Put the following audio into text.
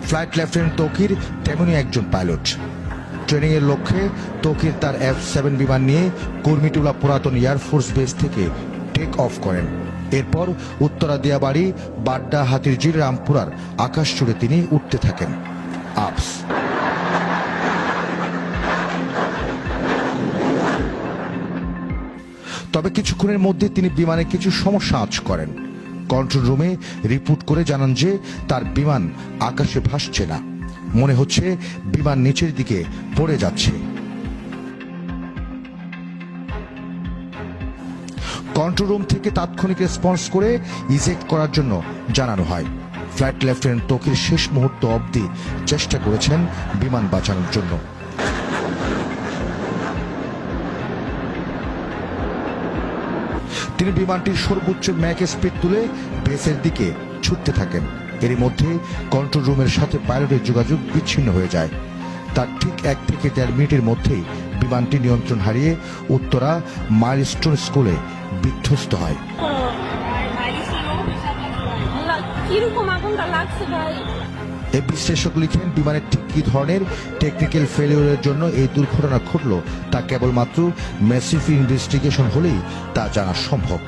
Flight lieutenant Tauqir তেমনই একজন pilot. Training এর লক্ষ্যে তৌকির তার F-7 বিমান নিয়ে কুর্মিটোলা পুরাতন এয়ারফোর্স বেস থেকে টেক অফ করেন। এরপর উত্তরা দিয়াবাড়ি, বাড্ডা, হাতিরঝিল, রামপুরার আকাশ জুড়ে তিনি উঠতে থাকেন। আপস তবে কিছুক্ষণের মধ্যে তিনি বিমানে কিছু সমস্যা আঁচ করেন। কন্ট্রোল রুমে রিপোর্ট করে জানান যে তার বিমান আকাশে ভাসছে না, মনে হচ্ছে বিমান নিচের দিকে পড়ে যাচ্ছে। কন্ট্রোল রুম থেকে তাৎক্ষণিক রেসপন্স করে ইজেক্ট করার জন্য জানানো হয়। ফ্লাইট লেফটেন্যান্ট তৌকির শেষ মুহূর্ত অবধি চেষ্টা করেছেন বিমান বাঁচানোর জন্য। তিনি বিমানটির সর্বোচ্চ ম্যাক স্পিড তুলে বেসের দিকে ছুটতে থাকেন। এরই মধ্যে কন্ট্রোল রুমের সাথে পাইলটের যোগাযোগ বিচ্ছিন্ন হয়ে যায়। তার ঠিক 1 থেকে 1.5 মিনিটের মধ্যেই বিমানটি নিয়ন্ত্রণ হারিয়ে উত্তরা মাইলস্টোন স্কুলে বিধ্বস্ত হয়। এই বিশ্লেষক লিখেন, বিমানের ঠিক কী ধরনের টেকনিক্যাল ফেলিওরের জন্য এই দুর্ঘটনা ঘটল তা কেবলমাত্র ম্যাসিভ ইনভেস্টিগেশন হলেই তা জানা সম্ভব।